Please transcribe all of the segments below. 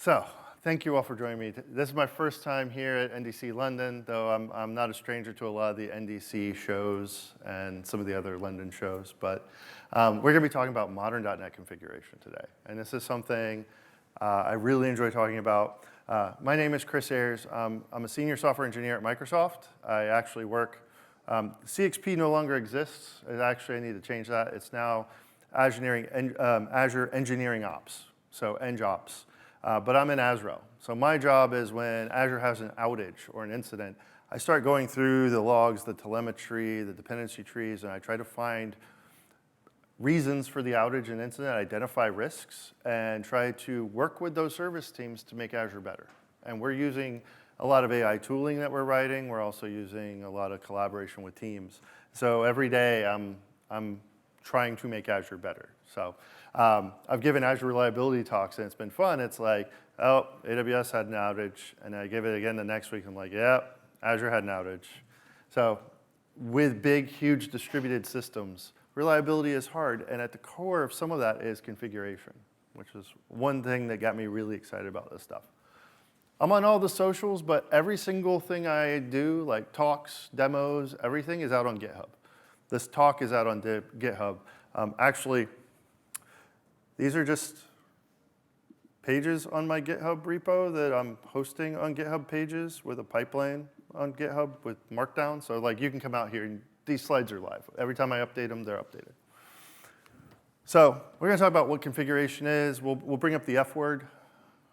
So, thank you all for joining me. This is my first time here at NDC London, though I'm not a stranger to a lot of the NDC shows and some of the other London shows. But we're going to be talking about modern .NET configuration today. And this is something I really enjoy talking about. My name is Chris Ayers. I'm a senior software engineer at Microsoft. I actually work, CXP no longer exists. Actually, I need to change that. It's now Azure Engineering Ops, so EngOps. But I'm in Azure. So my job is when Azure has an outage or an incident, I start going through the logs, the telemetry, the dependency trees, and I try to find reasons for the outage and incident, identify risks, and try to work with those service teams to make Azure better. And we're using a lot of AI tooling that we're writing. We're also using a lot of collaboration with teams. So every day I'm trying to make Azure better. So I've given Azure reliability talks, and it's been fun. It's like, oh, AWS had an outage, and I give it again the next week. I'm like, yeah, Azure had an outage. So with big, huge distributed systems, reliability is hard, and at the core of some of that is configuration, which is one thing that got me really excited about this stuff. I'm on all the socials, but every single thing I do, like talks, demos, everything is out on GitHub. This talk is out on GitHub. Actually, these are just pages on my GitHub repo that I'm hosting on GitHub pages with a pipeline on GitHub with Markdown. So like you can come out here and these slides are live. Every time I update them, they're updated. So we're going to talk about what configuration is. We'll bring up the F word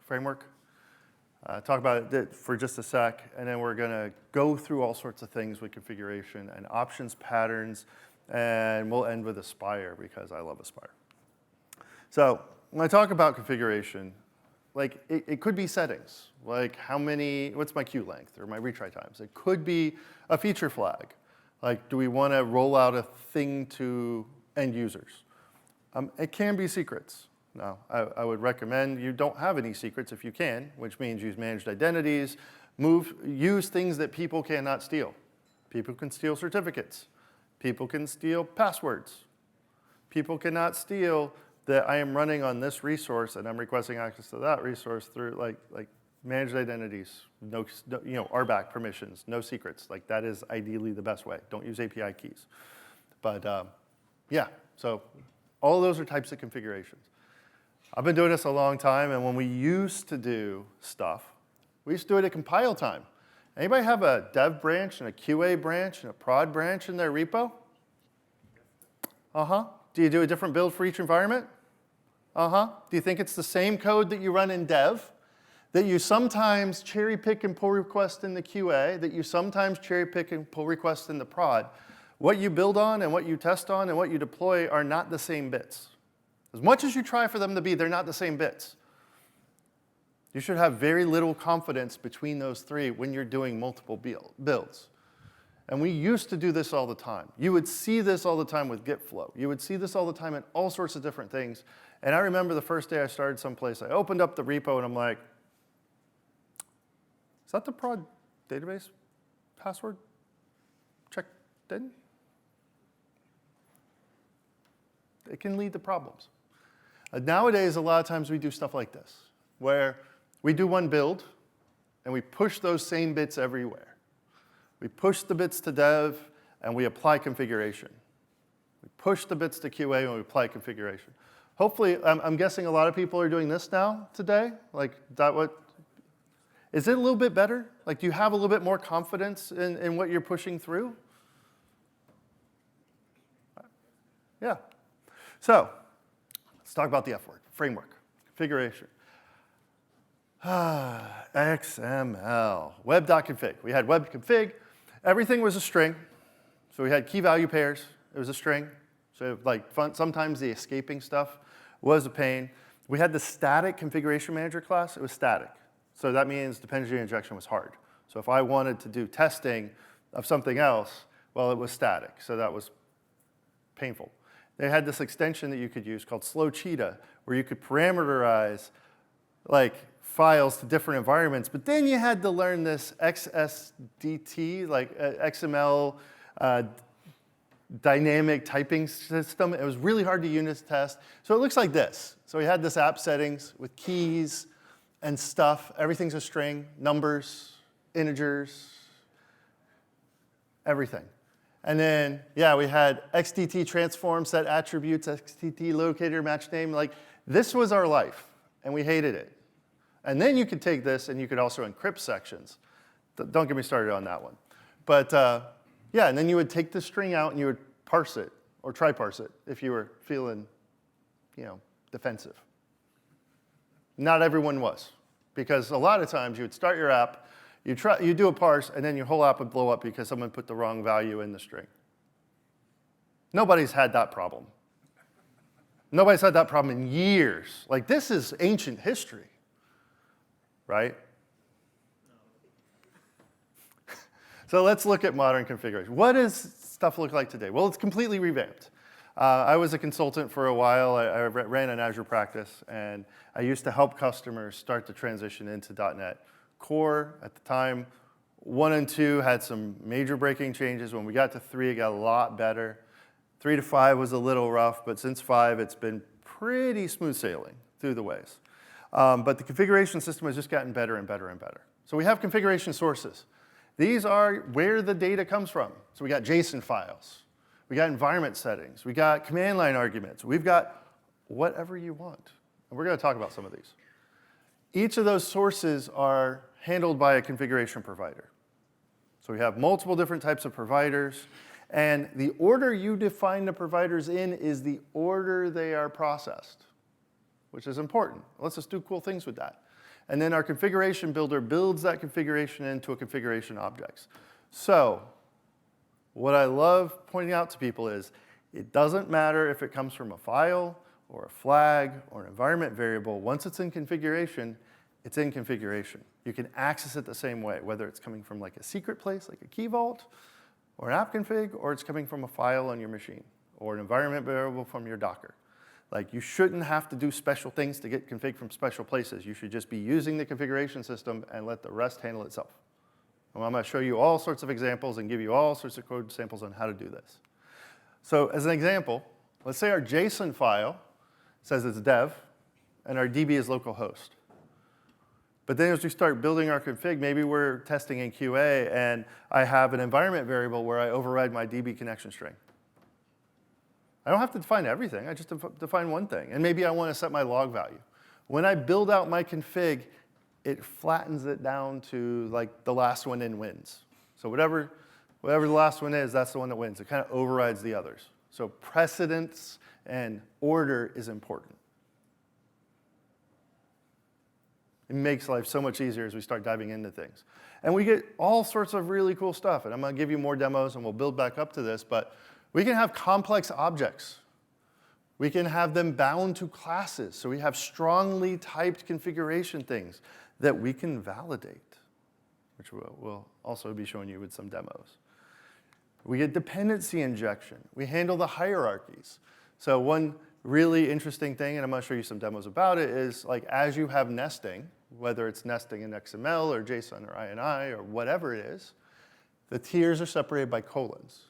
framework, talk about it for just a sec, and then we're going to go through all sorts of things with configuration and options, patterns, and we'll end with Aspire because I love Aspire. So when I talk about configuration, like it could be settings, like what's my queue length or my retry times. It could be a feature flag. Like, do we want to roll out a thing to end users? It can be secrets. Now, I would recommend you don't have any secrets if you can, which means use managed identities, use things that people cannot steal. People can steal certificates. People can steal passwords. People cannot steal that I am running on this resource and I'm requesting access to that resource through like managed identities, no, RBAC permissions, no secrets. Like that is ideally the best way. Don't use API keys. But yeah, so all of those are types of configurations. I've been doing this a long time, and when we used to do stuff, we used to do it at compile time. Anybody have a dev branch and a QA branch and a prod branch in their repo? Uh-huh. Do you do a different build for each environment? Uh-huh. Do you think it's the same code that you run in dev, that you sometimes cherry pick and pull request in the QA, that you sometimes cherry pick and pull request in the prod? What you build on and what you test on and what you deploy are not the same bits. As much as you try for them to be, they're not the same bits. You should have very little confidence between those three when you're doing multiple builds. And we used to do this all the time. You would see this all the time with Git flow. You would see this all the time in all sorts of different things. And I remember the first day I started someplace, I opened up the repo and I'm like, is that the prod database password? Checked in? It can lead to problems. Nowadays, a lot of times we do stuff like this, where we do one build, and we push those same bits everywhere. We push the bits to dev, and we apply configuration. We push the bits to QA, and we apply configuration. Hopefully, I'm guessing a lot of people are doing this now today. Like, is it a little bit better? Like, do you have a little bit more confidence in what you're pushing through? Yeah. So let's talk about the F word, framework, configuration. XML, web.config. We had web.config. Everything was a string. So we had key value pairs. It was a string. So like sometimes the escaping stuff was a pain. We had the static configuration manager class. It was static. So that means dependency injection was hard. So if I wanted to do testing of something else, well, it was static. So that was painful. They had this extension that you could use called Slow Cheetah, where you could parameterize like files to different environments, but then you had to learn this XSDT, like XML dynamic typing system. It was really hard to unit test. So it looks like this. So we had this app settings with keys, and stuff. Everything's a string, numbers, integers, everything. And then, yeah, we had XDT transform, set attributes, XDT locator, match name. Like, this was our life, and we hated it. And then you could take this, and you could also encrypt sections. Don't get me started on that one. But yeah, and then you would take the string out, and you would parse it, or try parse it, if you were feeling, defensive. Not everyone was, because a lot of times you would start your app, you do a parse, and then your whole app would blow up because someone put the wrong value in the string. Nobody's had that problem. Nobody's had that problem in years. Like, this is ancient history, right? So let's look at modern configuration. What does stuff look like today? Well, it's completely revamped. I was a consultant for a while. I ran an Azure practice, and I used to help customers start to transition into .NET Core. At the time, 1 and 2 had some major breaking changes. When we got to 3, it got a lot better. 3 to 5 was a little rough, but since 5, it's been pretty smooth sailing through the ways. But the configuration system has just gotten better and better and better. So we have configuration sources. These are where the data comes from. So we got JSON files. We got environment settings. We got command line arguments. We've got whatever you want. And we're going to talk about some of these. Each of those sources are handled by a configuration provider. So we have multiple different types of providers. And the order you define the providers in is the order they are processed, which is important. Let's just do cool things with that. And then our configuration builder builds that configuration into a configuration objects. So what I love pointing out to people is it doesn't matter if it comes from a file or a flag or an environment variable. Once it's in configuration, it's in configuration. You can access it the same way, whether it's coming from like a secret place, like a key vault, or an app config, or it's coming from a file on your machine, or an environment variable from your Docker. Like, you shouldn't have to do special things to get config from special places. You should just be using the configuration system and let the rest handle itself. And I'm going to show you all sorts of examples and give you all sorts of code samples on how to do this. So as an example, let's say our JSON file says it's dev, and our DB is localhost. But then as we start building our config, maybe we're testing in QA, and I have an environment variable where I override my DB connection string. I don't have to define everything. I just define one thing. And maybe I want to set my log value. When I build out my config, it flattens it down to like the last one in wins. So whatever the last one is, that's the one that wins. It kind of overrides the others. So precedence and order is important. It makes life so much easier as we start diving into things. And we get all sorts of really cool stuff. And I'm going to give you more demos, and we'll build back up to this. But we can have complex objects. We can have them bound to classes. So we have strongly typed configuration things that we can validate, which we'll also be showing you with some demos. We get dependency injection. We handle the hierarchies. So one really interesting thing, and I'm going to show you some demos about it, is like as you have nesting, whether it's nesting in XML or JSON or INI or whatever it is, the tiers are separated by colons.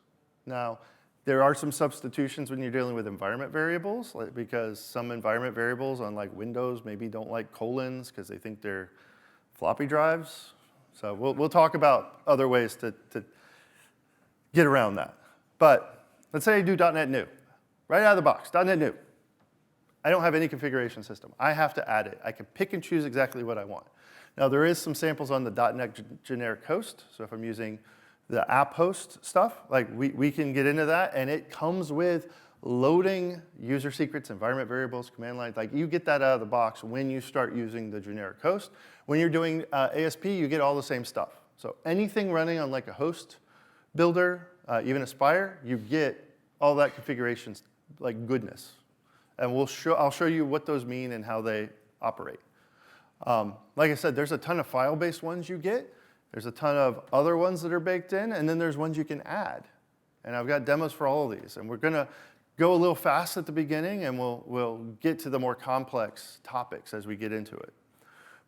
Now, there are some substitutions when you're dealing with environment variables, because some environment variables on like Windows maybe don't like colons because they think they're floppy drives. So we'll talk about other ways to get around that. But let's say I do .NET New. Right out of the box, .NET New. I don't have any configuration system. I have to add it. I can pick and choose exactly what I want. Now, there is some samples on the .NET generic host. So if I'm using the app host stuff, like we can get into that, and it comes with loading user secrets, environment variables, command lines. Like, you get that out of the box when you start using the generic host. When you're doing ASP, you get all the same stuff. So anything running on like a host builder, even Aspire, you get all that configurations, like goodness. And I'll show you what those mean and how they operate. Like I said, there's a ton of file-based ones you get. There's a ton of other ones that are baked in, and then there's ones you can add. And I've got demos for all of these. And we're going to go a little fast at the beginning, and we'll get to the more complex topics as we get into it.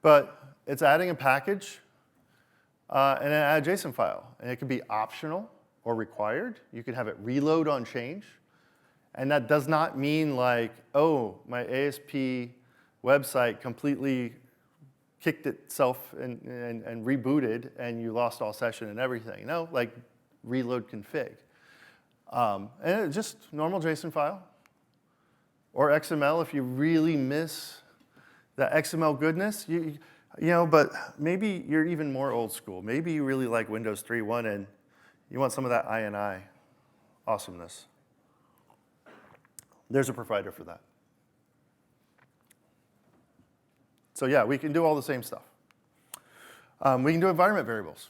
But it's adding a package and an add JSON file. And it can be optional or required. You can have it reload on change. And that does not mean like, oh, my ASP website completely kicked itself and rebooted, and you lost all session and everything. No, like reload config. And it's just normal JSON file, or XML if you really miss that XML goodness. You know, but maybe you're even more old school. Maybe you really like Windows 3.1 and you want some of that INI awesomeness. There's a provider for that. So yeah, we can do all the same stuff. We can do environment variables.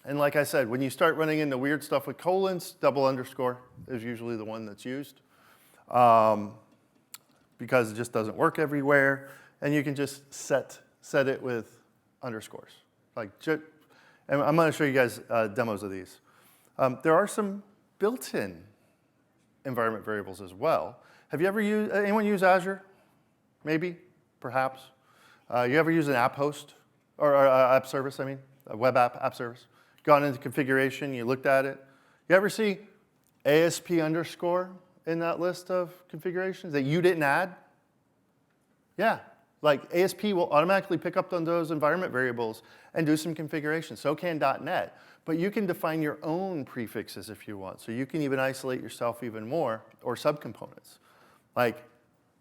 And like I said, when you start running into weird stuff with colons, double underscore is usually the one that's used because it just doesn't work everywhere. And you can just set it with underscores. And I'm going to show you guys demos of these. There are some built-in environment variables as well. Have you ever used, anyone use Azure? Maybe, perhaps. You ever use an app host, or app service, I mean, a web app service? Gone into configuration, you looked at it. You ever see ASP underscore in that list of configurations that you didn't add? Yeah, like ASP will automatically pick up on those environment variables and do some configuration. So can .NET. But you can define your own prefixes if you want. So you can even isolate yourself even more, or subcomponents. Like,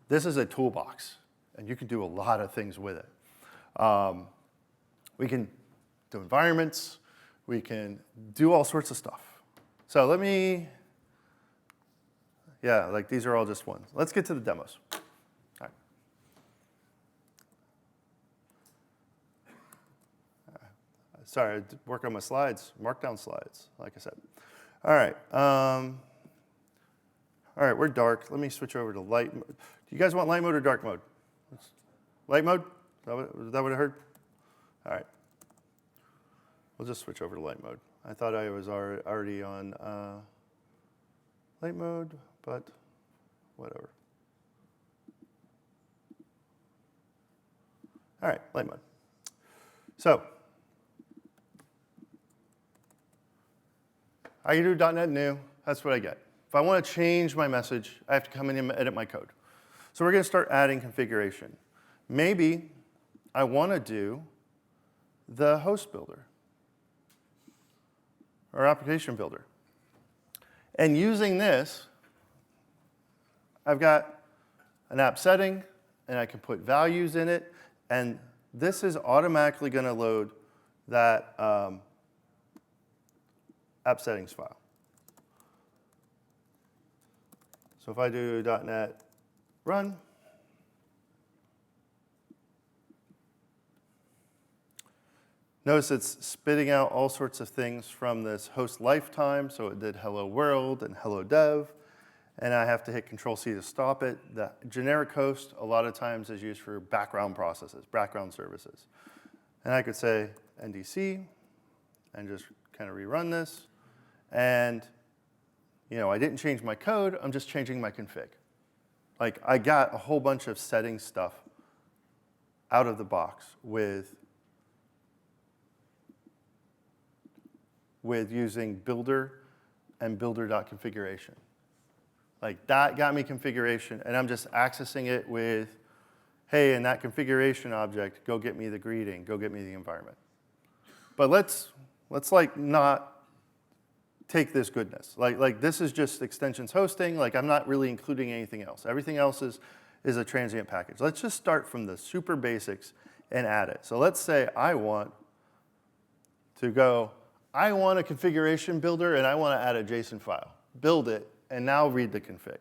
this is a toolbox, and you can do a lot of things with it. We can do environments. We can do all sorts of stuff. So let me, yeah, like these are all just ones. Let's get to the demos. All right. Sorry, I work on my slides, markdown slides, like I said. All right. All right, we're dark. Let me switch over to light mode. Do you guys want light mode or dark mode? Light mode? Is that what I heard? All right. We'll just switch over to light mode. I thought I was already on light mode, but whatever. All right, light mode. So, how you do .NET new? That's what I get. If I want to change my message, I have to come in and edit my code. So we're going to start adding configuration. Maybe I want to do the host builder or application builder. And using this, I've got an app setting, and I can put values in it, and this is automatically going to load that app settings file. So if I do .NET run, notice it's spitting out all sorts of things from this host lifetime. So it did hello world and hello dev. And I have to hit Control-C to stop it. The generic host a lot of times is used for background processes, background services. And I could say NDC and just kind of rerun this. And you know, I didn't change my code, I'm just changing my config. Like, I got a whole bunch of setting stuff out of the box with using builder and builder.configuration. Like, that got me configuration, and I'm just accessing it with, hey, in that configuration object, go get me the greeting, go get me the environment. But let's like not take this goodness. Like this is just extensions hosting. Like, I'm not really including anything else. Everything else is a transient package. Let's just start from the super basics and add it. So let's say I want a configuration builder, and I want to add a JSON file. Build it, and now read the config.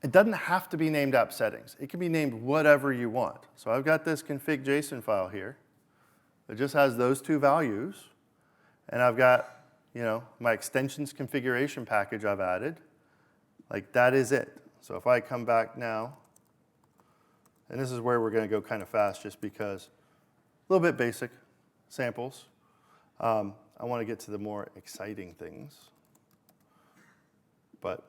It doesn't have to be named app settings. It can be named whatever you want. So I've got this config JSON file here. It just has those two values, and I've got my extensions configuration package I've added. Like, that is it. So if I come back now, and this is where we're going to go kind of fast just because a little bit basic samples. I want to get to the more exciting things. But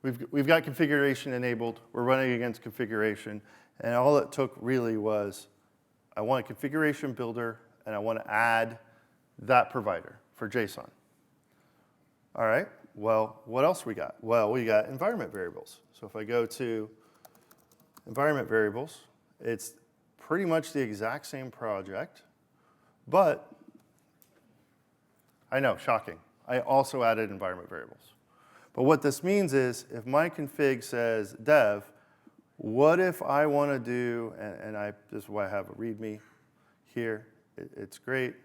we've got configuration enabled. We're running against configuration. And all it took really was, I want a configuration builder, and I want to add that provider for JSON. All right, well, what else we got? Well, we got environment variables. So if I go to environment variables, it's pretty much the exact same project, but I know, shocking. I also added environment variables. But what this means is if my config says dev, what if I want to do, this is why I have a README here. It's great.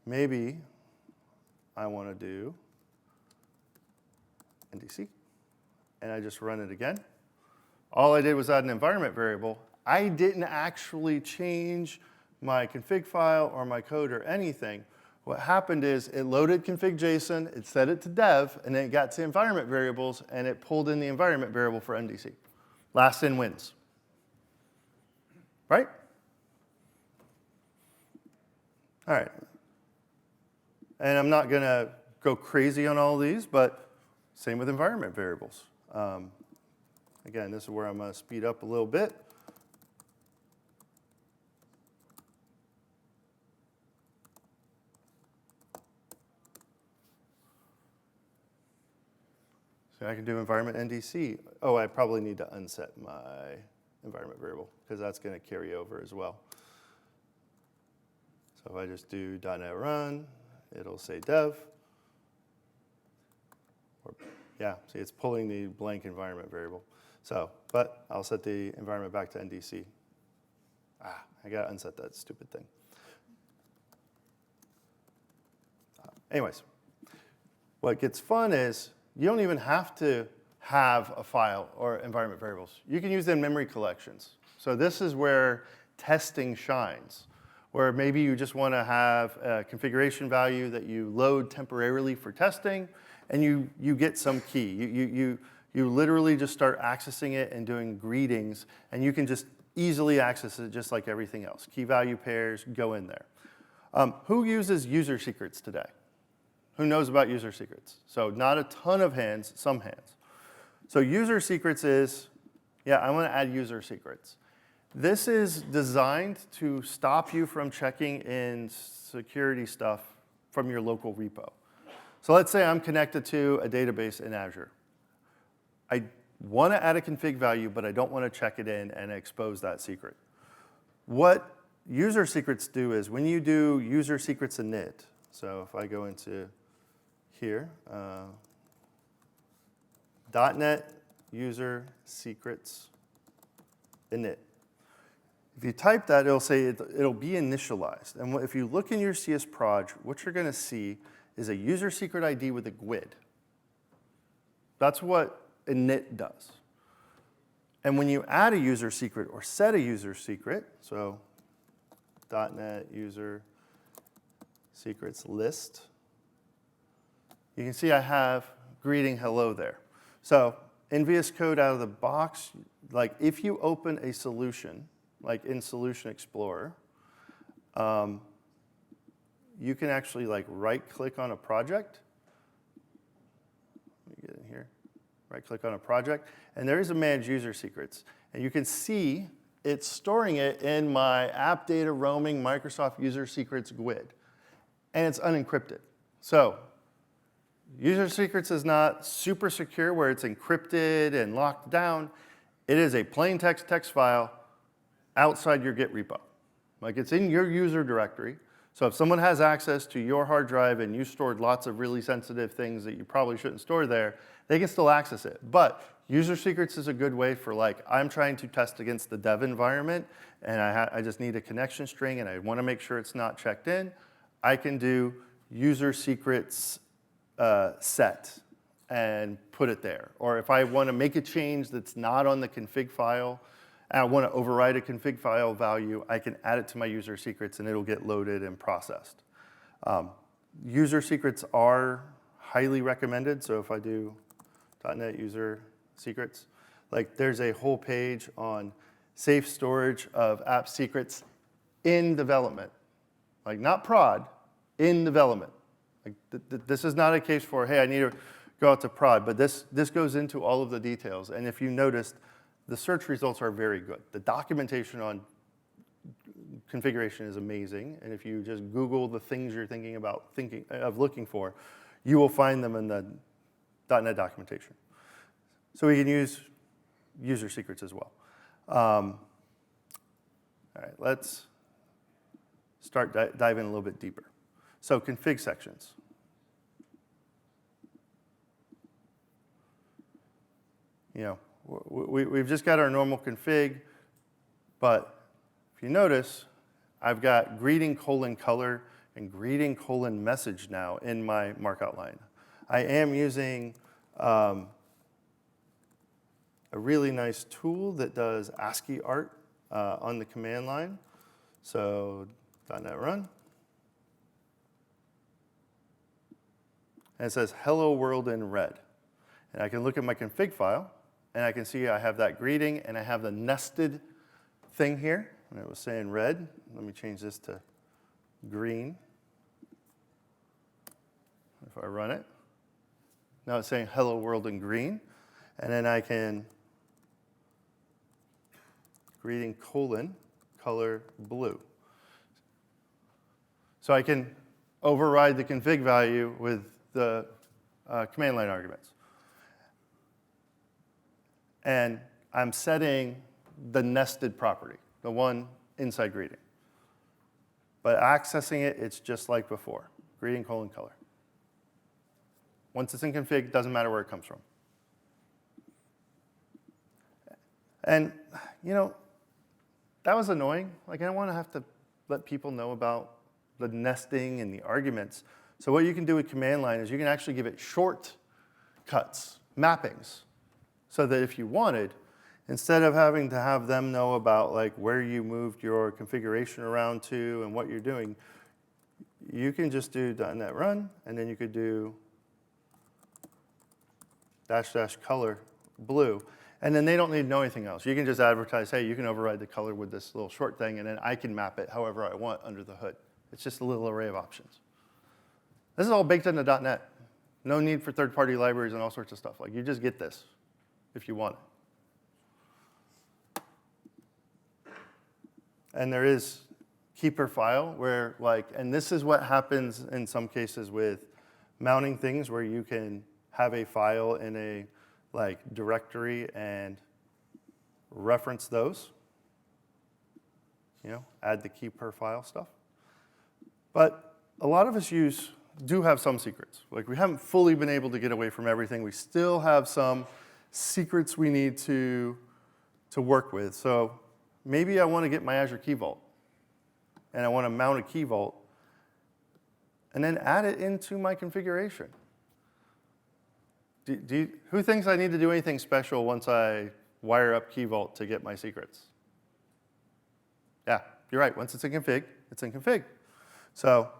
Maybe I want to do NDC, and I just run it again. All I did was add an environment variable. I didn't actually change my config file or my code or anything. What happened is it loaded config.json, it set it to dev, and then it got to environment variables, and it pulled in the environment variable for NDC. Last in wins. Right? All right. And I'm not going to go crazy on all these, but same with environment variables. Again, this is where I'm going to speed up a little bit. So I can do environment NDC. Oh, I probably need to unset my environment variable because that's going to carry over as well. So if I just do .NET run, it'll say dev. Yeah, see, it's pulling the blank environment variable. So, but I'll set the environment back to NDC. I got to unset that stupid thing. Anyways, what gets fun is you don't even have to have a file or environment variables. You can use them in memory collections. So this is where testing shines, where maybe you just want to have a configuration value that you load temporarily for testing, and you get some key. You literally just start accessing it and doing greetings, and you can just easily access it just like everything else. Key value pairs go in there. Who uses user secrets today? Who knows about user secrets? So not a ton of hands, some hands. So user secrets is, yeah, I want to add user secrets. This is designed to stop you from checking in security stuff from your local repo. So let's say I'm connected to a database in Azure. I want to add a config value, but I don't want to check it in and expose that secret. What user secrets do is when you do user secrets init, so if I go into here, .NET user secrets init. If you type that, it'll say it'll be initialized. And if you look in your CS proj, what you're going to see is a user secret ID with a GUID. That's what init does. And when you add a user secret or set a user secret, so .NET user secrets list, you can see I have greeting hello there. So in VS Code out of the box, like if you open a solution, like in Solution Explorer, you can actually like right-click on a project. Let me get in here. Right-click on a project, and there is a manage user secrets. And you can see it's storing it in my app data roaming Microsoft user secrets GUID. And it's unencrypted. So user secrets is not super secure where it's encrypted and locked down. It is a plain text file outside your Git repo. Like it's in your user directory. So if someone has access to your hard drive and you stored lots of really sensitive things that you probably shouldn't store there, they can still access it. But user secrets is a good way for like, I'm trying to test against the dev environment and I just need a connection string and I want to make sure it's not checked in. I can do user secrets set and put it there. Or if I want to make a change that's not on the config file, and I want to override a config file value, I can add it to my user secrets and it'll get loaded and processed. User secrets are highly recommended. So if I do .NET user secrets, like there's a whole page on safe storage of app secrets in development. Like not prod, in development. Like this is not a case for, hey, I need to go out to prod, but this goes into all of the details. And if you noticed, the search results are very good. The documentation on configuration is amazing. And if you just Google the things you're thinking of looking for, you will find them in the .NET documentation. So we can use user secrets as well. All right, let's start diving a little bit deeper. So config sections. You know, we've just got our normal config, but if you notice, I've got greeting color and greeting message now in my markout line. I am using a really nice tool that does ASCII art on the command line. So .NET run. And it says hello world in red. And I can look at my config file, and I can see I have that greeting, and I have the nested thing here. And it was saying red. Let me change this to green. If I run it, now it's saying hello world in green. And then I can greeting color blue. So I can override the config value with the command line arguments. And I'm setting the nested property, the one inside greeting. But accessing it, it's just like before, greeting color. Once it's in config, doesn't matter where it comes from. And, you know, that was annoying. Like, I don't want to have to let people know about the nesting and the arguments. So what you can do with command line is you can actually give it shortcuts, mappings, so that if you wanted, instead of having to have them know about like where you moved your configuration around to and what you're doing, you can just do .NET run, and then you could do -- color blue. And then they don't need to know anything else. You can just advertise, hey, you can override the color with this little short thing, and then I can map it however I want under the hood. It's just a little array of options. This is all baked into .NET. No need for third-party libraries and all sorts of stuff. Like, you just get this if you want it. And there is keeper file where, like, and this is what happens in some cases with mounting things where you can have a file in a like directory and reference those. You know, add the keeper file stuff. But a lot of us do have some secrets. Like, we haven't fully been able to get away from everything. We still have some secrets we need to work with. So maybe I want to get my Azure Key Vault, and I want to mount a Key Vault, and then add it into my configuration. Who thinks I need to do anything special once I wire up Key Vault to get my secrets? Yeah, you're right. Once it's in config, it's in config. So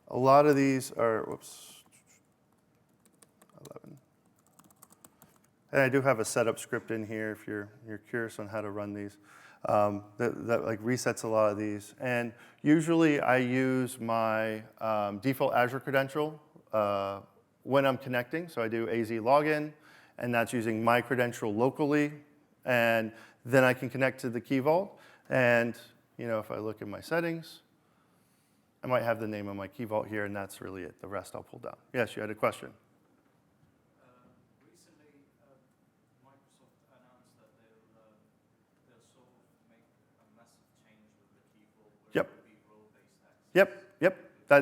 a lot of these are, 11. And I do have a setup script in here if you're curious on how to run these. That like resets a lot of these. And usually I use my default Azure credential when I'm connecting. So I do AZ login, and that's using my credential locally. And then I can connect to the Key Vault. And you know, if I look at my settings, I might have the name of my Key Vault here, and that's really it. The rest I'll pull down. Yes, you had a question. Recently, Microsoft announced that they'll sort of make a massive change with the Key Vault where it will be role-based access. Yep.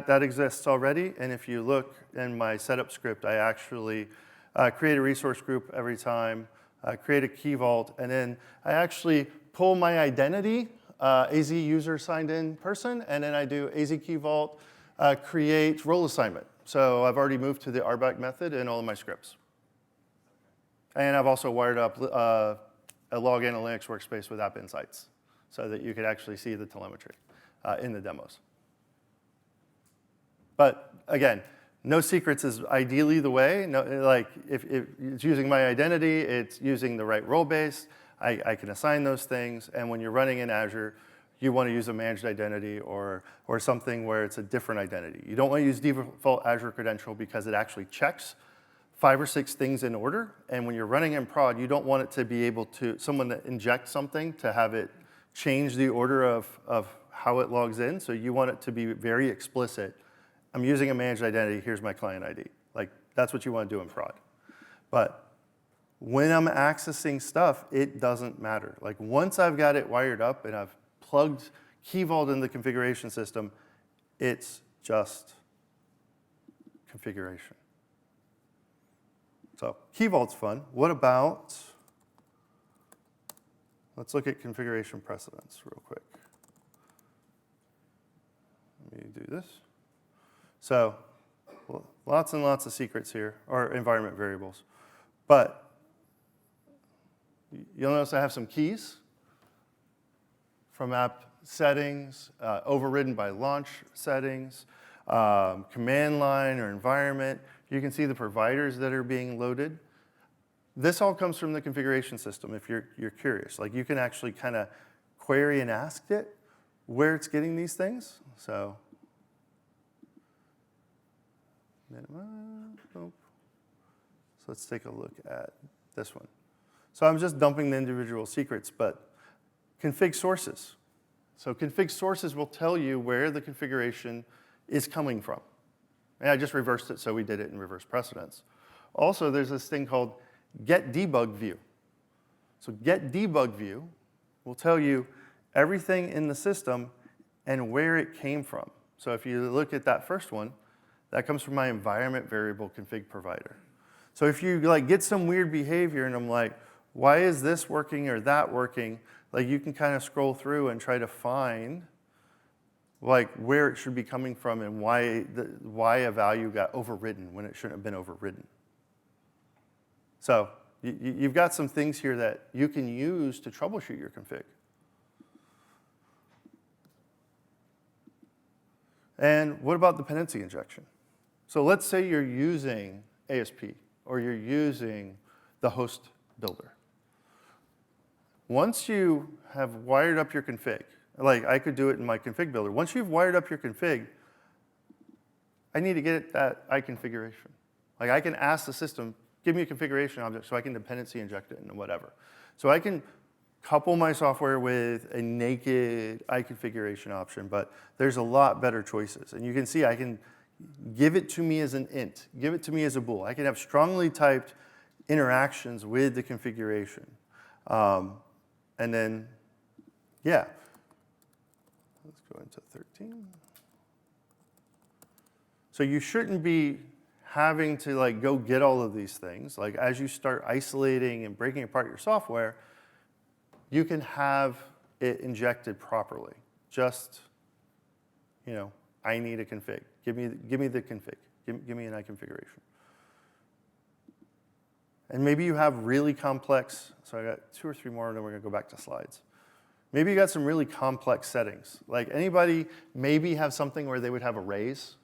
That exists already. And if you look in my setup script, I actually create a resource group every time, create a Key Vault, and then I actually pull my identity, AZ user signed in person, and then I do AZ Key Vault, create role assignment. So I've already moved to the RBAC method in all of my scripts. And I've also wired up a login, a Linux workspace with App Insights so that you could actually see the telemetry in the demos. But again, no secrets is ideally the way. No, like if it's using my identity, it's using the right role base. I can assign those things, and when you're running in Azure, you want to use a managed identity or something where it's a different identity. You don't want to use default Azure credential because it actually checks 5 or 6 things in order, and when you're running in prod, you don't want it to be able to, someone that injects something to have it change the order of how it logs in, so you want it to be very explicit. I'm using a managed identity, here's my client ID. Like, that's what you want to do in prod. But when I'm accessing stuff, it doesn't matter. Like once I've got it wired up and I've plugged Key Vault in the configuration system, it's just configuration. So Key Vault's fun. What about, let's look at configuration precedents real quick. Let me do this. So lots and lots of secrets here, or environment variables. But you'll notice I have some keys from app settings, overridden by launch settings, command line or environment. You can see the providers that are being loaded. This all comes from the configuration system if you're curious. Like you can actually kind of query and ask it where it's getting these things. So, so let's take a look at this one. So I'm just dumping the individual secrets, but config sources. So config sources will tell you where the configuration is coming from. And I just reversed it, so we did it in reverse precedence. Also, there's this thing called get debug view. So get debug view will tell you everything in the system and where it came from. So if you look at that first one, that comes from my environment variable config provider. So if you like get some weird behavior and I'm like, why is this working or that working? Like you can kind of scroll through and try to find like where it should be coming from and why a value got overridden when it shouldn't have been overridden. So you've got some things here that you can use to troubleshoot your config. And what about dependency injection? So let's say you're using ASP or you're using the host builder. Once you have wired up your config, like I could do it in my config builder. Once you've wired up your config, I need to get that iConfiguration. Like I can ask the system, give me a configuration object so I can dependency inject it into whatever. So I can couple my software with a naked iConfiguration option, but there's a lot better choices. And you can see I can give it to me as an int, give it to me as a bool. I can have strongly typed interactions with the configuration. And then, yeah. Let's go into 13. So you shouldn't be having to like go get all of these things. Like as you start isolating and breaking apart your software, you can have it injected properly. Just, you know, I need a config. Give me the config. Give me an iConfiguration. And maybe you have really complex, so I got 2 or 3 more, and then we're going to go back to slides. Maybe you got some really complex settings. Like anybody maybe have something where they would have arrays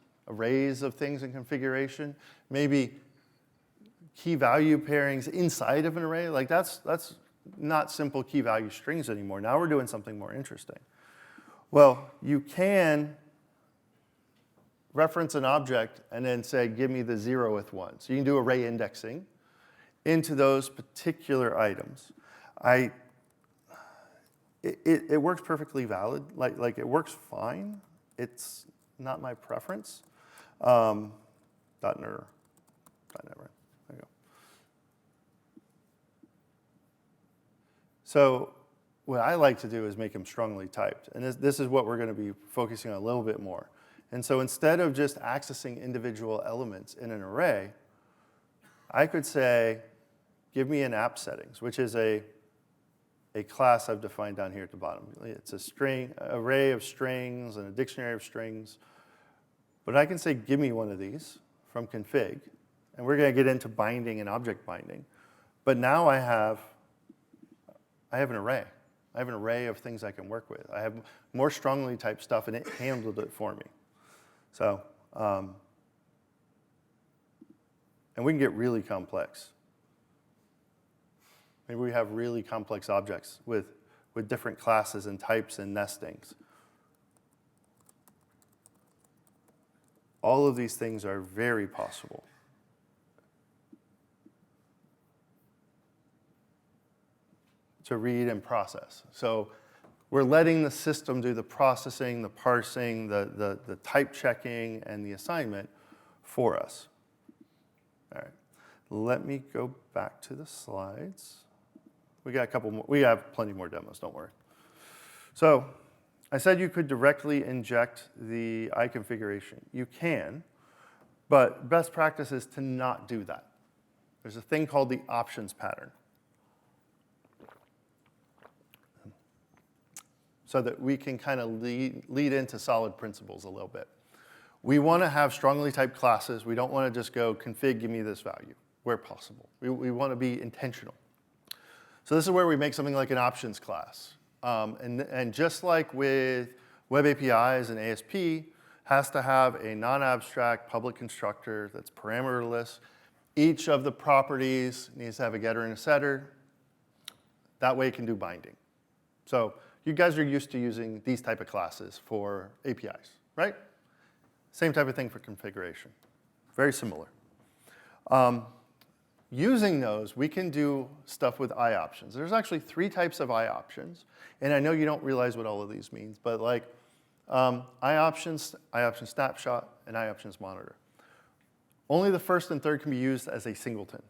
of things in configuration. Maybe key value pairings inside of an array. Like that's not simple key value strings anymore. Now we're doing something more interesting. Well, you can reference an object and then say, give me the 0th one. So you can do array indexing into those particular items. It works perfectly valid. Like it works fine. It's not my preference. .ner. There you go. So what I like to do is make them strongly typed. And this is what we're going to be focusing on a little bit more. And so instead of just accessing individual elements in an array, I could say, give me an app settings, which is a class I've defined down here at the bottom. It's a string, array of strings and a dictionary of strings. But I can say, give me one of these from config. And we're going to get into binding and object binding. But now I have an array. I have an array of things I can work with. I have more strongly typed stuff, and it handled it for me. So, and we can get really complex. Maybe we have really complex objects with different classes and types and nestings. All of these things are very possible. To read and process. So we're letting the system do the processing, the parsing, the type checking, and the assignment for us. All right. Let me go back to the slides. We got a couple more. We have plenty more demos, don't worry. So I said you could directly inject the configuration. You can, but best practice is to not do that. There's a thing called the options pattern. So that we can kind of lead into solid principles a little bit. We want to have strongly typed classes. We don't want to just go config, give me this value, where possible. We want to be intentional. So this is where we make something like an options class. And just like with web APIs and ASP, has to have a non-abstract public constructor that's parameterless. Each of the properties needs to have a getter and a setter. That way it can do binding. So you guys are used to using these type of classes for APIs, right? Same type of thing for configuration. Very similar. Using those, we can do stuff with options. There's actually 3 types of options, and I know you don't realize what all of these means, but like options snapshot, and options monitor. Only the first and third can be used as a singleton,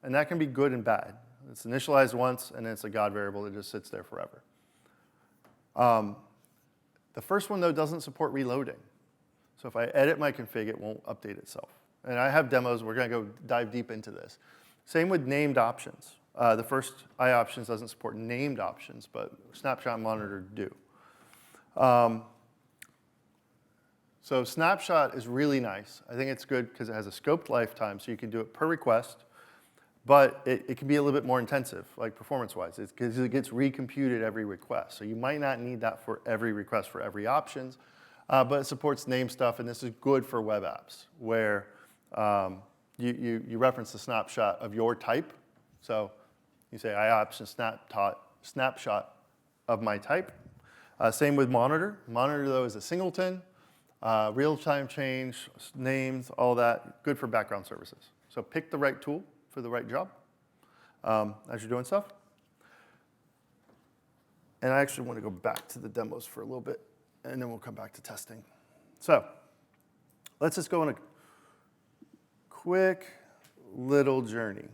and that can be good and bad. It's initialized once, and then it's a God variable that just sits there forever. The first one, though, doesn't support reloading. So if I edit my config, it won't update itself. And I have demos. We're going to go dive deep into this. Same with named options. The first options doesn't support named options, but snapshot monitor do. So snapshot is really nice. I think it's good because it has a scoped lifetime, so you can do it per request. But it can be a little bit more intensive, like performance-wise, because it gets recomputed every request. So you might not need that for every request for every options, but it supports name stuff, and this is good for web apps, where you reference the snapshot of your type. So you say, option snapshot of my type. Same with monitor. Monitor, though, is a singleton, real-time change, names, all that, good for background services. So pick the right tool for the right job as you're doing stuff. And I actually want to go back to the demos for a little bit, and then we'll come back to testing. So let's just go on a quick little journey.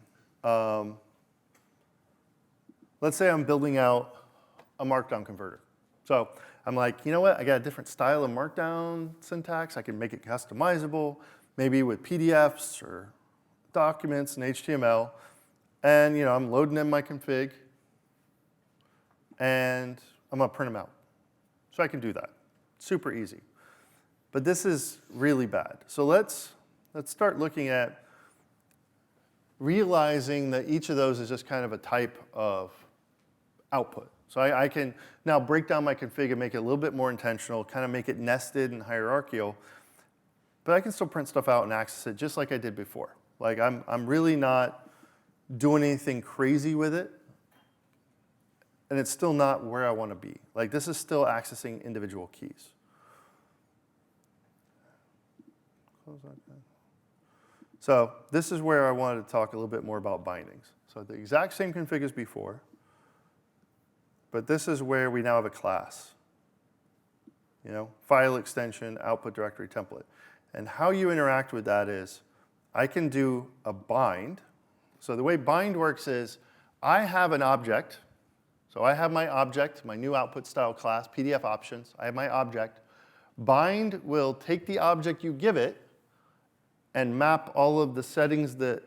Let's say I'm building out a markdown converter. So I'm like, you know what? I got a different style of markdown syntax. I can make it customizable, maybe with PDFs or documents and HTML, and I'm loading in my config, and I'm gonna print them out. So I can do that, super easy. But this is really bad. So let's start looking at realizing that each of those is just kind of a type of output. So I can now break down my config and make it a little bit more intentional, kind of make it nested and hierarchical, but I can still print stuff out and access it just like I did before. Like I'm really not doing anything crazy with it, and it's still not where I want to be. Like this is still accessing individual keys. Close that down. So this is where I wanted to talk a little bit more about bindings. So the exact same config as before, but this is where we now have a class. File extension, output directory template. And how you interact with that is, I can do a bind. So the way bind works is, I have an object. So I have my object, my new output style class, PDF options. I have my object. Bind will take the object you give it and map all of the settings that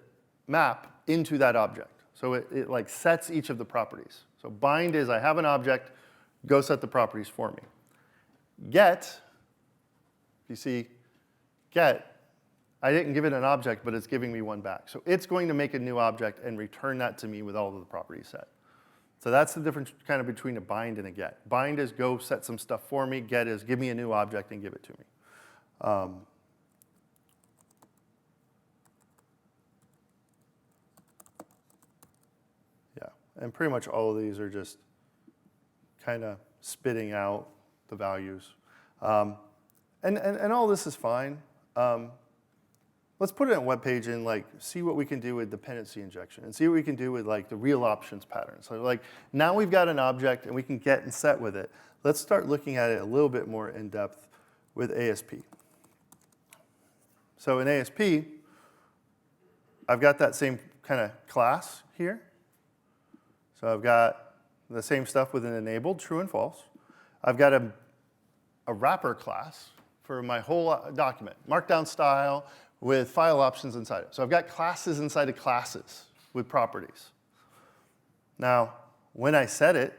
map into that object. So it like sets each of the properties. So bind is, I have an object, go set the properties for me. Get, you see, get, I didn't give it an object, but it's giving me one back. So it's going to make a new object and return that to me with all of the properties set. So that's the difference kind of between a bind and a get. Bind is go set some stuff for me. Get is give me a new object and give it to me. Yeah, and pretty much all of these are just kind of spitting out the values. And all this is fine. Let's put it on a web page and see what we can do with dependency injection and see what we can do with the real options pattern. So now we've got an object and we can get and set with it. Let's start looking at it a little bit more in depth with ASP. So in ASP, I've got that same kind of class here. So I've got the same stuff with an enabled, true and false. I've got a wrapper class for my whole document, markdown style with file options inside it. So I've got classes inside of classes with properties. Now, when I set it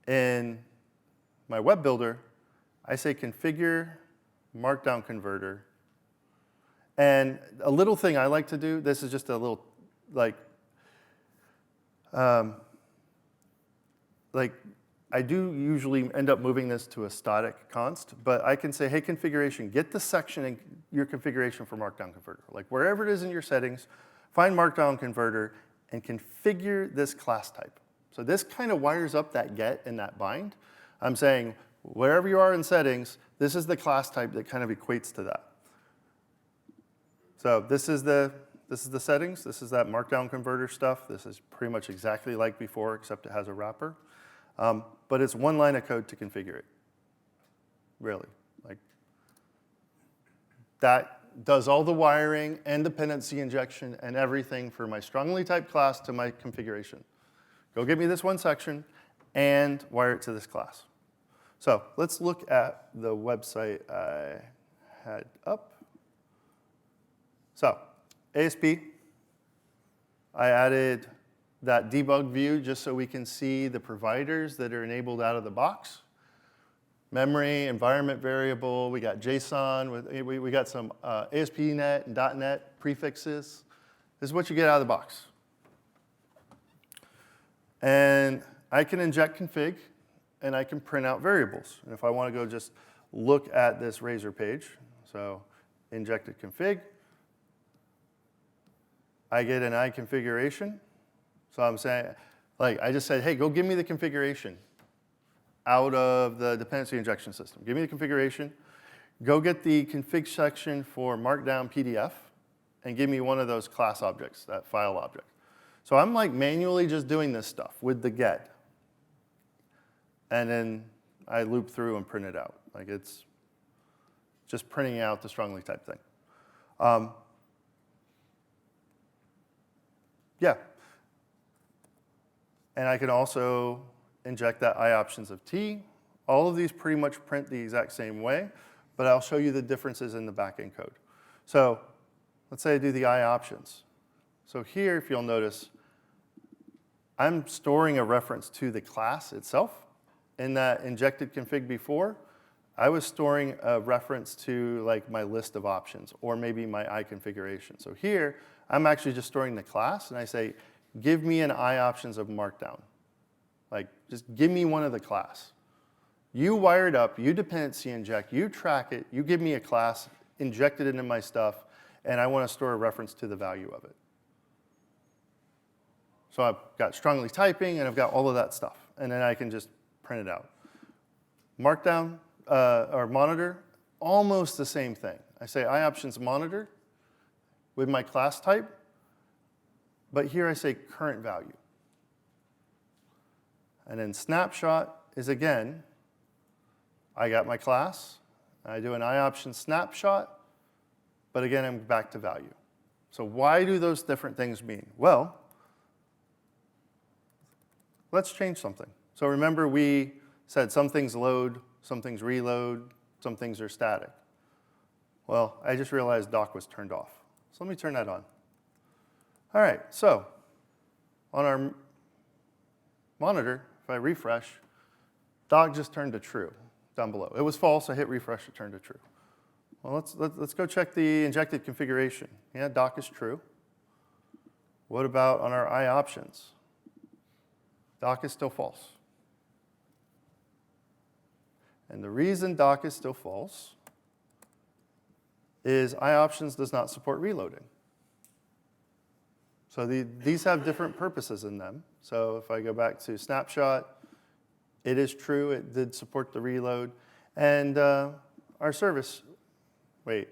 in my web builder, I say configure markdown converter. And a little thing I like to do, this is just a little, like I do usually end up moving this to a static const, but I can say, hey, configuration, get the section in your configuration for markdown converter. Like wherever it is in your settings, find markdown converter and configure this class type. So this kind of wires up that get and that bind. I'm saying, wherever you are in settings, this is the class type that kind of equates to that. So this is the settings. This is that markdown converter stuff. This is pretty much exactly like before, except it has a wrapper. But it's one line of code to configure it. Really. Like, that does all the wiring and dependency injection and everything for my strongly typed class to my configuration. Go get me this one section and wire it to this class. So let's look at the website I had up. So ASP, I added that debug view just so we can see the providers that are enabled out of the box. Memory, environment variable, we got JSON, we got some ASP.NET and .NET prefixes. This is what you get out of the box. And I can inject config, and I can print out variables. And if I want to go just look at this Razor page, so injected config, I get an I configuration. So I'm saying, like, I just said, hey, go give me the configuration out of the dependency injection system. Give me the configuration. Go get the config section for markdown PDF, and give me one of those class objects, that file object. So I'm like manually just doing this stuff with the get. And then I loop through and print it out. Like it's just printing out the strongly typed thing. Yeah. And I can also inject that I options of T. All of these pretty much print the exact same way, but I'll show you the differences in the backend code. So let's say I do the I options. So here, if you'll notice, I'm storing a reference to the class itself. In that injected config before, I was storing a reference to like my list of options or maybe my I configuration. So here, I'm actually just storing the class, and I say, give me an I options of markdown. Like, just give me one of the class. You wire it up, you dependency inject, you track it, you give me a class, inject it into my stuff, and I want to store a reference to the value of it. So I've got strongly typing, and I've got all of that stuff. And then I can just print it out. Markdown, or monitor, almost the same thing. I say I options monitor with my class type, but here I say current value. And then snapshot is, again, I got my class, I do an I option snapshot, but again, I'm back to value. So why do those different things mean? Well, let's change something. So remember we said some things load, some things reload, some things are static. Well, I just realized doc was turned off. So let me turn that on. All right, so on our monitor, if I refresh, doc just turned to true down below. It was false, I hit refresh, it turned to true. Well, let's go check the injected configuration. Yeah, doc is true. What about on our I options? Doc is still false. And the reason doc is still false is I options does not support reloading. So these have different purposes in them. So if I go back to snapshot, it is true, it did support the reload. And our service, wait,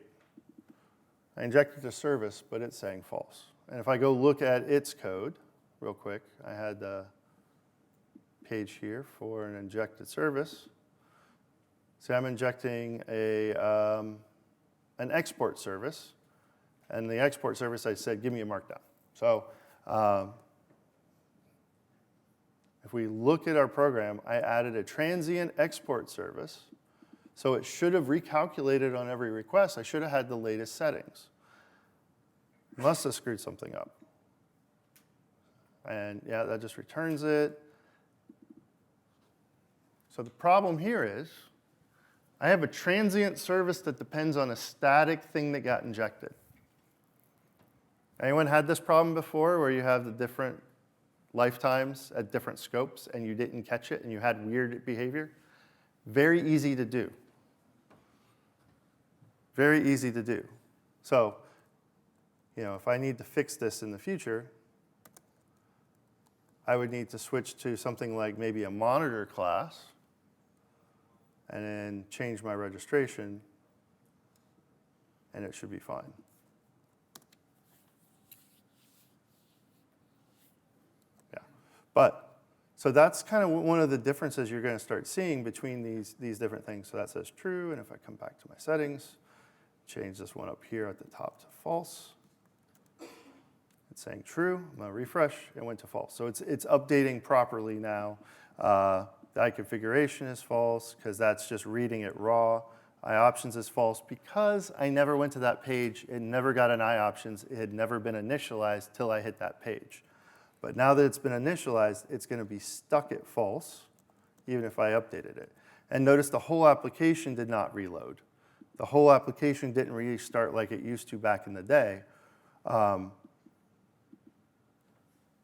I injected the service, but it's saying false. And if I go look at its code real quick, I had the page here for an injected service. So I'm injecting an export service, And the export service, I said, give me a markdown. So if we look at our program, I added a transient export service. So it should have recalculated on every request. I should have had the latest settings. Must have screwed something up. And yeah, that just returns it. So the problem here is I have a transient service that depends on a static thing that got injected. Anyone had this problem before where you have the different lifetimes at different scopes and you didn't catch it and you had weird behavior? Very easy to do. Very easy to do. So, if I need to fix this in the future, I would need to switch to something like maybe a monitor class and then change my registration, and it should be fine. Yeah, but so that's kind of one of the differences you're going to start seeing between these different things. So that says true, and if I come back to my settings, change this one up here at the top to false. It's saying true. I'm going to refresh. It went to false. So it's updating properly now. The iConfiguration is false because that's just reading it raw. iOptions is false because I never went to that page. It never got an iOptions. It had never been initialized till I hit that page. But now that it's been initialized, it's going to be stuck at false, even if I updated it. And notice the whole application did not reload. The whole application didn't restart like it used to back in the day.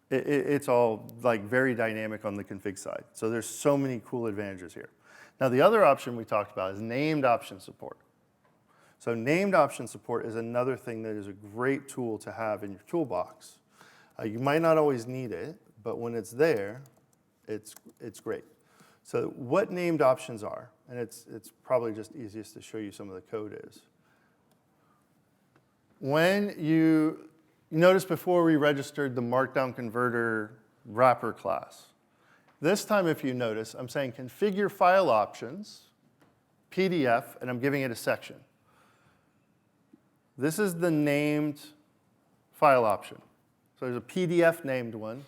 It's all like very dynamic on the config side. So there's so many cool advantages here. Now the other option we talked about is named option support. So named option support is another thing that is a great tool to have in your toolbox. You might not always need it, but when it's there, it's great. So what named options are, and it's probably just easiest to show you some of the code is. When you notice before we registered the Markdown Converter wrapper class. This time, if you notice, I'm saying configure file options, PDF, and I'm giving it a section. This is the named file option. So there's a PDF named one,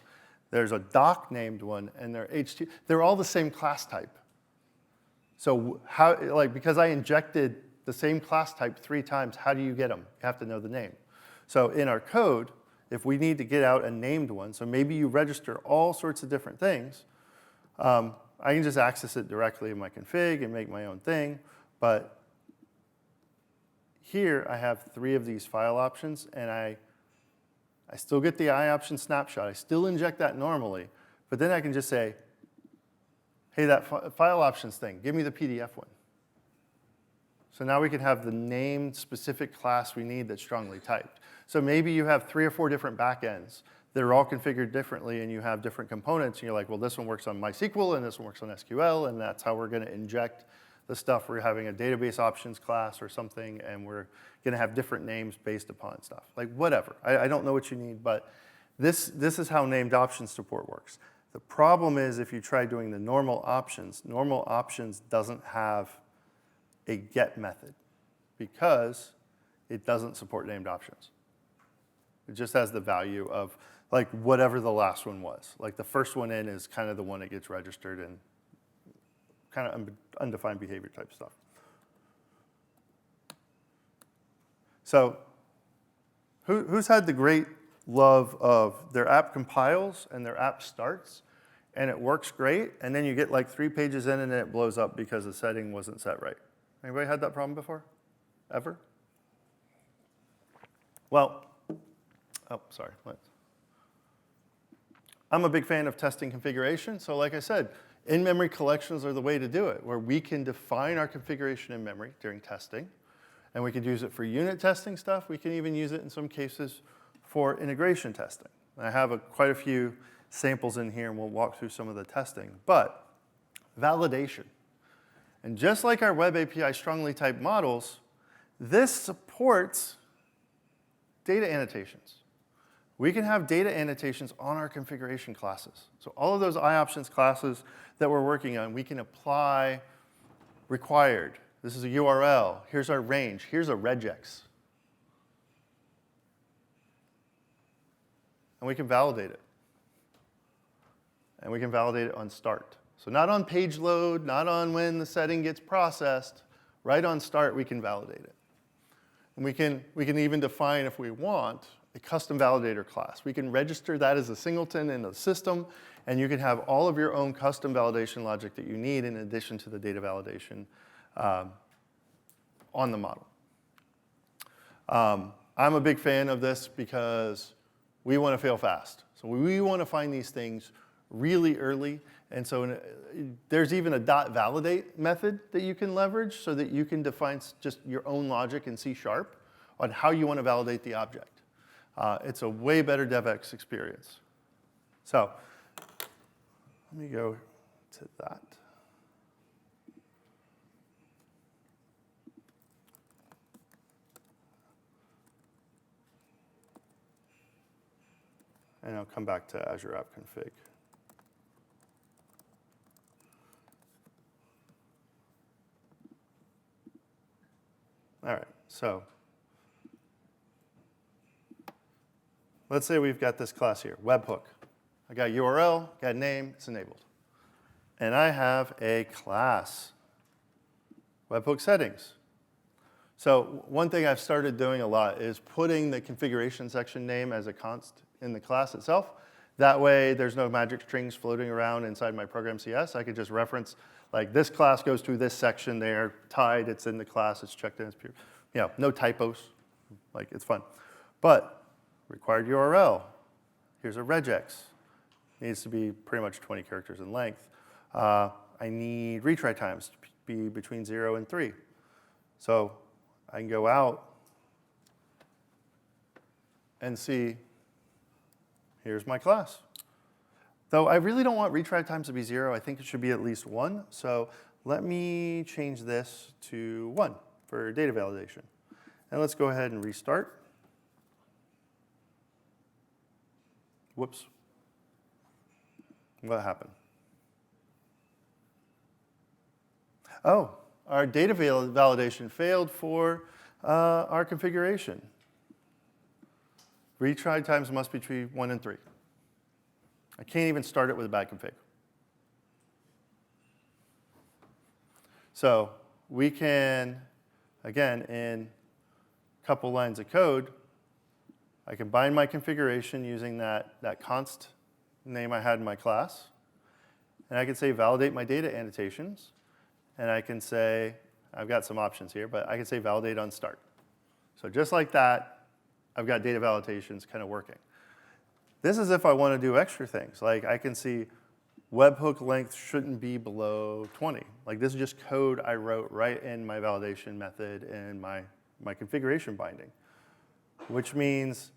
there's a doc named one, and they're all the same class type. So because I injected the same class type 3 times, how do you get them? You have to know the name. So in our code, if we need to get out a named one, so maybe you register all sorts of different things, I can just access it directly in my config and make my own thing. But here I have 3 of these file options, and I still get the iOption snapshot. I still inject that normally, but then I can just say, hey, that file options thing, give me the PDF one. So now we can have the named specific class we need that's strongly typed. So maybe you have 3 or 4 different backends that are all configured differently, and you have different components, and you're like, well, this one works on MySQL, and this one works on SQL, and that's how we're going to inject the stuff. We're having a database options class or something, and we're going to have different names based upon stuff. Like, whatever. I don't know what you need, but this is how named options support works. The problem is if you try doing the normal options doesn't have a get method because it doesn't support named options. It just has the value of like whatever the last one was. Like the first one in is kind of the one that gets registered and kind of undefined behavior type stuff. So who's had the great love of their app compiles and their app starts and it works great, and then you get like 3 pages in and then it blows up because the setting wasn't set right? Anybody had that problem before? Ever? Well, sorry. I'm a big fan of testing configuration. So like I said, in-memory collections are the way to do it, where we can define our configuration in memory during testing. And we can use it for unit testing stuff. We can even use it in some cases for integration testing. I have quite a few samples in here, and we'll walk through some of the testing. But validation. And just like our web API strongly typed models, this supports data annotations. We can have data annotations on our configuration classes. So all of those iOptions classes that we're working on, we can apply required. This is a URL. Here's our range. Here's a regex. and we can validate it. And we can validate it on start. So not on page load, not on when the setting gets processed. Right on start, we can validate it. And we can even define, if we want, a custom validator class. We can register that as a singleton in the system, and you can have all of your own custom validation logic that you need in addition to the data validation on the model. I'm a big fan of this because we want to fail fast. So we want to find these things really early. And so there's even a .validate method that you can leverage so that you can define just your own logic in C# on how you want to validate the object. It's a way better DevOps experience. So let me go to that. And I'll come back to Azure App Config. All right, so let's say we've got this class here, webhook. I got URL, got name, it's enabled. And I have a class, webhook settings. So one thing I've started doing a lot is putting the configuration section name as a const in the class itself. That way, there's no magic strings floating around inside my program CS. I could just reference, like, this class goes to this section there, tied, it's in the class, it's checked in, it's pure. You know, no typos, like, it's fun. But required URL, here's a regex. Needs to be pretty much 20 characters in length. I need retry times to be between 0 and 3. So I can go out and see, here's my class. Though I really don't want retry times to be 0. I think it should be at least 1. So let me change this to 1 for data validation. And let's go ahead and restart. Whoops. What happened? Oh, our data validation failed for our configuration. Retry times must be between 1 and 3. I can't even start it with a bad config. So we can, again, in a couple lines of code, I can bind my configuration using that const name I had in my class. And I can say validate my data annotations. And I can say, I've got some options here, but I can say validate on start. So just like that, I've got data validations kind of working. This is if I want to do extra things. Like I can see webhook length shouldn't be below 20. Like this is just code I wrote right in my validation method and my configuration binding. Which means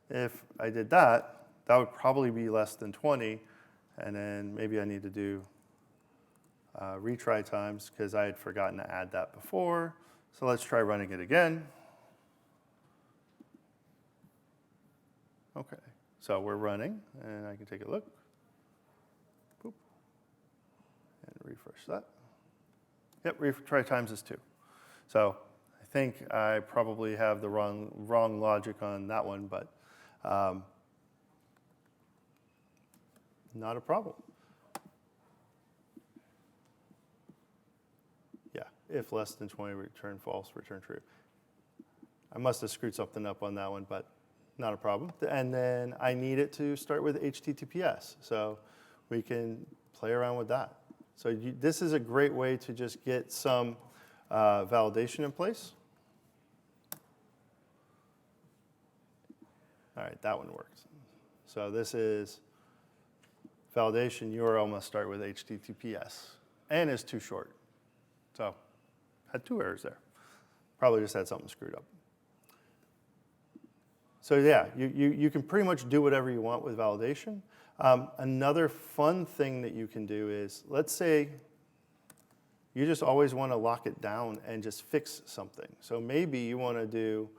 if I did that, that would probably be less than 20. And then maybe I need to do retry times because I had forgotten to add that before. So let's try running it again. Okay, so we're running, and I can take a look. Boop. And refresh that. Yep, retry times is 2. So I think I probably have the wrong logic on that one, but not a problem. Yeah, if less than 20, return false, return true. I must have screwed something up on that one, but not a problem. And then I need it to start with HTTPS. So we can play around with that. So this is a great way to just get some validation in place. All right, that one works. So this is validation URL must start with HTTPS. And is too short. So had 2 errors there. Probably just had something screwed up. So yeah, you can pretty much do whatever you want with validation. Another fun thing that you can do is, let's say you just always want to lock it down and just fix something. So maybe you want to do,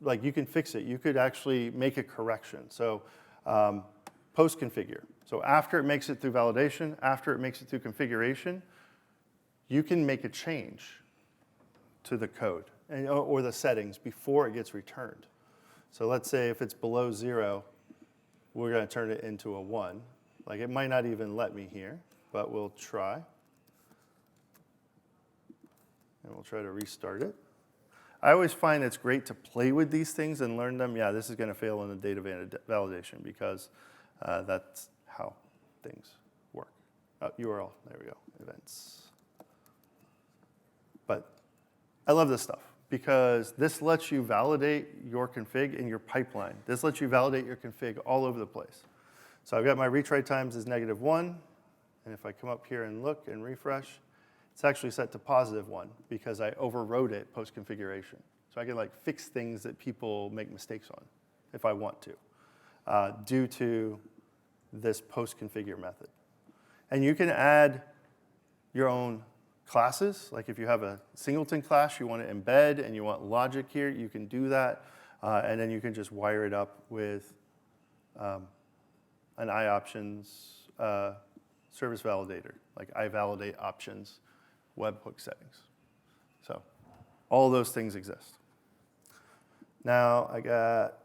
like you can fix it. You could actually make a correction. So post configure. So after it makes it through validation, after it makes it through configuration, you can make a change to the code or the settings before it gets returned. So let's say if it's below 0, we're going to turn it into a 1. Like it might not even let me here, but we'll try. And we'll try to restart it. I always find it's great to play with these things and learn them. Yeah, this is going to fail in the data validation because that's how things work. URL, there we go, events. But I love this stuff because this lets you validate your config in your pipeline. This lets you validate your config all over the place. So I've got my retry times as -1. And if I come up here and look and refresh, it's actually set to +1 because I overrode it post-configuration. So I can like fix things that people make mistakes on if I want to, due to this post-configure method. And you can add your own classes. Like if you have a singleton class you want to embed and you want logic here, you can do that. And then you can just wire it up with an iOptions service validator, like iValidate options, webhook settings. So all those things exist. Now I got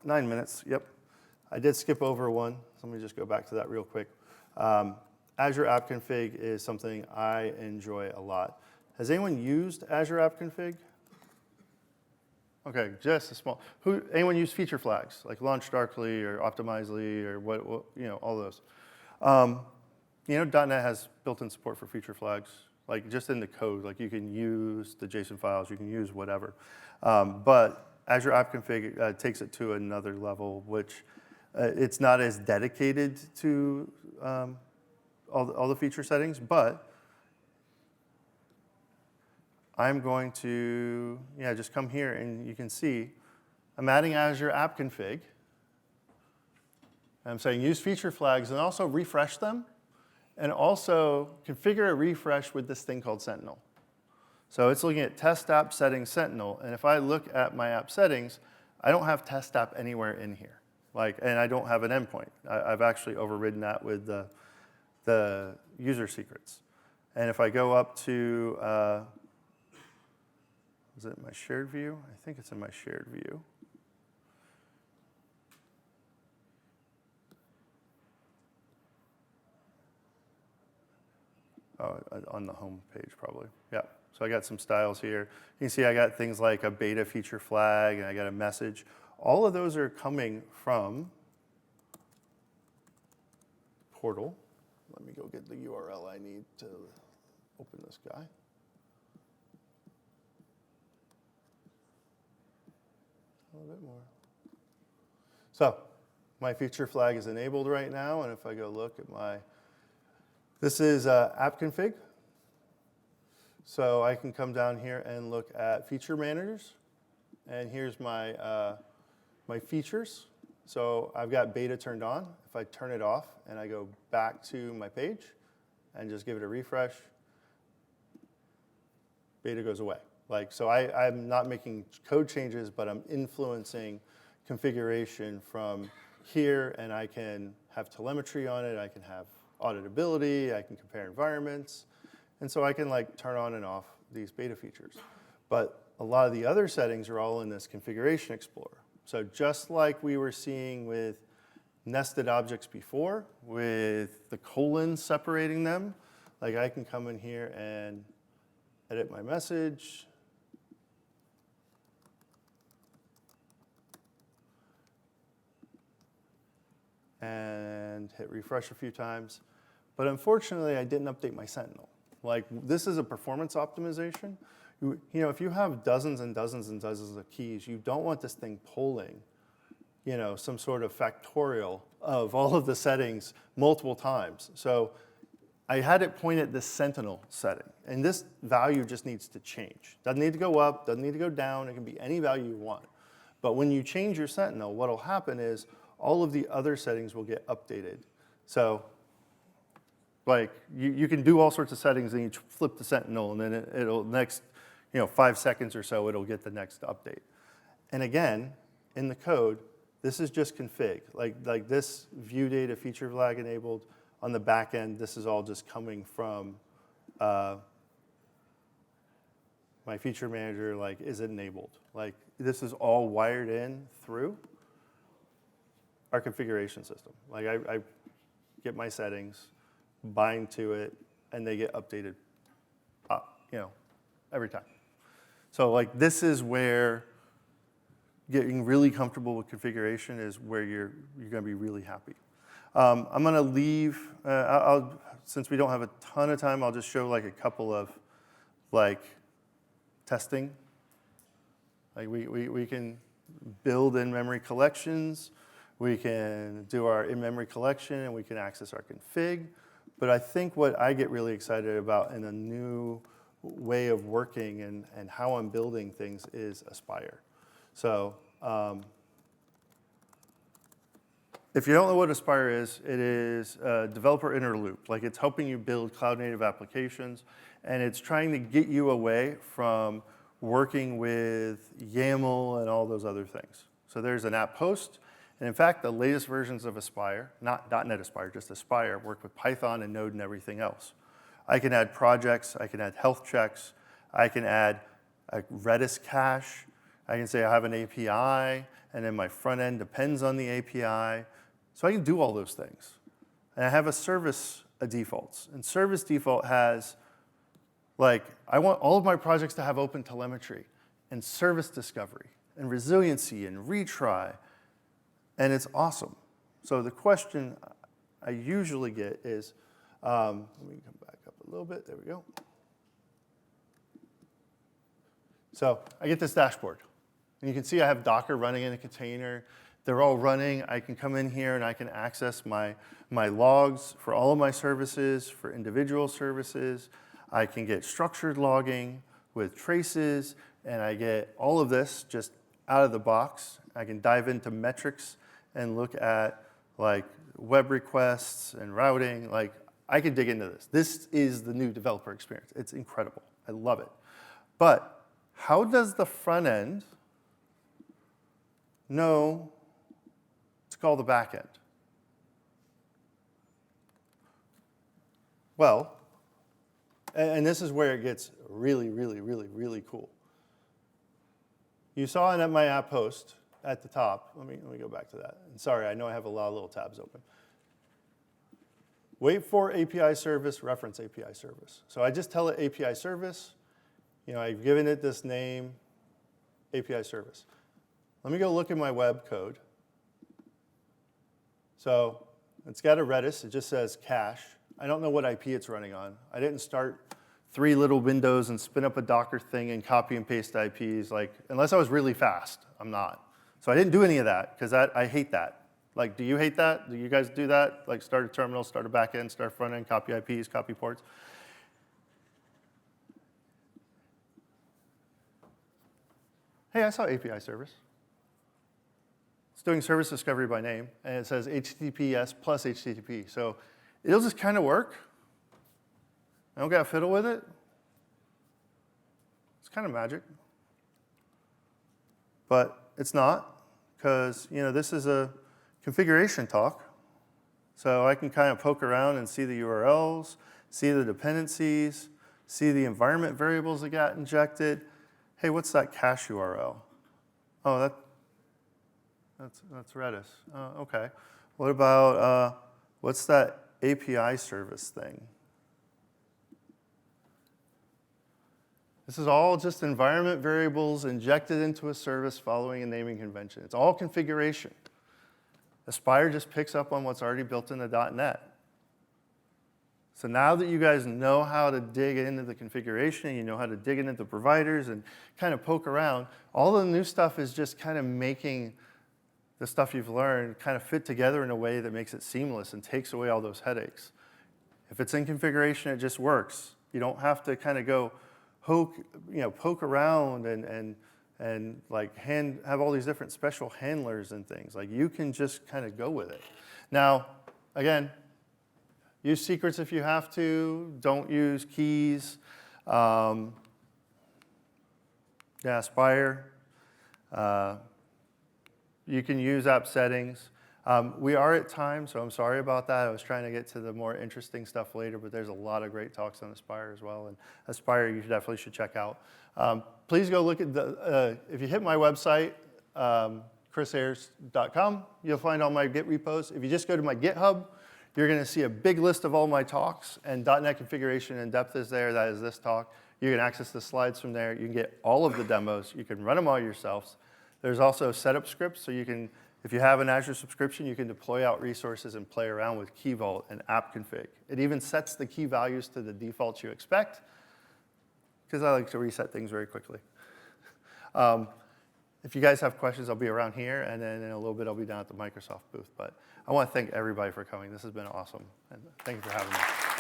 9 minutes. Yep. I did skip over one. So let me just go back to that real quick. Azure App Config is something I enjoy a lot. Has anyone used Azure App Config? Okay, just a small. Anyone use feature flags like Launch Darkly or Optimizely or what all those? .NET has built-in support for feature flags, like just in the code. Like you can use the JSON files, you can use whatever. But Azure App Config takes it to another level, which it's not as dedicated to all the feature settings, but I'm going to just come here and you can see I'm adding Azure App Config. I'm saying use feature flags and also refresh them, and also configure a refresh with this thing called Sentinel. So it's looking at test app settings Sentinel, and if I look at my app settings, I don't have test app anywhere in here. And I don't have an endpoint. I've actually overridden that with the user secrets. And if I go up to, is it my shared view? I think it's in my shared view. Oh, on the home page probably. Yeah. So I got some styles here. You can see I got things like a beta feature flag, and I got a message. All of those are coming from the portal. Let me go get the URL I need to open this guy. A little bit more. So my feature flag is enabled right now, and if I go look at this is app config. So I can come down here and look at feature managers, and here's my my features. So I've got beta turned on. If I turn it off and I go back to my page and just give it a refresh, beta goes away. So I'm not making code changes, but I'm influencing configuration from here, and I can have telemetry on it. I can have auditability. I can compare environments. And so I can turn on and off these beta features. But a lot of the other settings are all in this configuration explorer. So just like we were seeing with nested objects before, with the colons separating them, I can come in here and edit my message. And hit refresh a few times. But unfortunately, I didn't update my Sentinel. This is a performance optimization. If you have dozens and dozens and dozens of keys, you don't want this thing polling, some sort of factorial of all of the settings multiple times. So I had it point at this Sentinel setting, and this value just needs to change. Doesn't need to go up, doesn't need to go down. It can be any value you want. But when you change your Sentinel, what will happen is all of the other settings will get updated. So you can do all sorts of settings, and you flip the Sentinel, and then it'll next 5 seconds or so, it'll get the next update. And again, in the code, this is just config. Like this view data feature flag enabled on the back end, this is all just coming from my feature manager, like, is it enabled? Like, this is all wired in through our configuration system. Like, I get my settings, bind to it, and they get updated, every time. So, like, this is where getting really comfortable with configuration is where you're going to be really happy. I'm going to leave, since we don't have a ton of time, I'll just show like a couple of like testing. Like we can build in-memory collections, we can do our in-memory collection, and we can access our config. But I think what I get really excited about in a new way of working and how I'm building things is Aspire. So if you don't know what Aspire is, it is a developer inner loop. Like, it's helping you build cloud-native applications, and it's trying to get you away from working with YAML and all those other things. So there's an app host, and in fact, the latest versions of Aspire, not .NET Aspire, just Aspire, work with Python and Node and everything else. I can add projects, I can add health checks, I can add a Redis cache, I can say I have an API, and then my front end depends on the API. So I can do all those things. And I have a service defaults. And service default has, like, I want all of my projects to have open telemetry and service discovery and resiliency and retry. And it's awesome. So the question I usually get is, let me come back up a little bit. There we go. So I get this dashboard. And you can see I have Docker running in a container. They're all running. I can come in here and I can access my logs for all of my services, for individual services. I can get structured logging with traces, and I get all of this just out of the box. I can dive into metrics and look at like web requests and routing. Like, I could dig into this. This is the new developer experience. It's incredible. I love it. But how does the front end know to call the back end? Well, and this is where it gets really, really, really, really cool. You saw in my app host at the top. Let me go back to that. And sorry, I know I have a lot of little tabs open. Wait for API service, reference API service. So I just tell it API service. I've given it this name, API service. Let me go look at my web code. So it's got a Redis. It just says cache. I don't know what IP it's running on. I didn't start 3 little windows and spin up a Docker thing and copy and paste IPs. Like, unless I was really fast, I'm not. So I didn't do any of that because I hate that. Like, do you hate that? Do you guys do that? Like, start a terminal, start a back end, start front end, copy IPs, copy ports? Hey, I saw API service. It's doing service discovery by name, and it says HTTPS plus HTTP. So it'll just kind of work. I don't got to fiddle with it. It's kind of magic. But it's not, because this is a configuration talk. So I can kind of poke around and see the URLs, see the dependencies, see the environment variables that got injected. Hey, what's that cache URL? Oh, that's Redis. Okay. What about, what's that API service thing? This is all just environment variables injected into a service following a naming convention. It's all configuration. Aspire just picks up on what's already built into .NET. So now that you guys know how to dig into the configuration, you know how to dig into the providers and kind of poke around, all the new stuff is just kind of making the stuff you've learned kind of fit together in a way that makes it seamless and takes away all those headaches. If it's in configuration, it just works. You don't have to kind of go poke around and like have all these different special handlers and things. Like, you can just kind of go with it. Now, again, use secrets if you have to. Don't use keys. Aspire. You can use app settings. We are at time, so I'm sorry about that. I was trying to get to the more interesting stuff later, but there's a lot of great talks on Aspire as well, and Aspire you definitely should check out. Please go look at if you hit my website, chrisayers.com, you'll find all my Git repos. If you just go to my GitHub, you're going to see a big list of all my talks, and .NET Configuration in Depth is there. That is this talk. You can access the slides from there. You can get all of the demos. You can run them all yourselves. There's also setup scripts, so you can, if you have an Azure subscription, you can deploy out resources and play around with Key Vault and app config. It even sets the key values to the defaults you expect, because I like to reset things very quickly. If you guys have questions, I'll be around here, and then in a little bit, I'll be down at the Microsoft booth. But I want to thank everybody for coming. This has been awesome, and thank you for having me.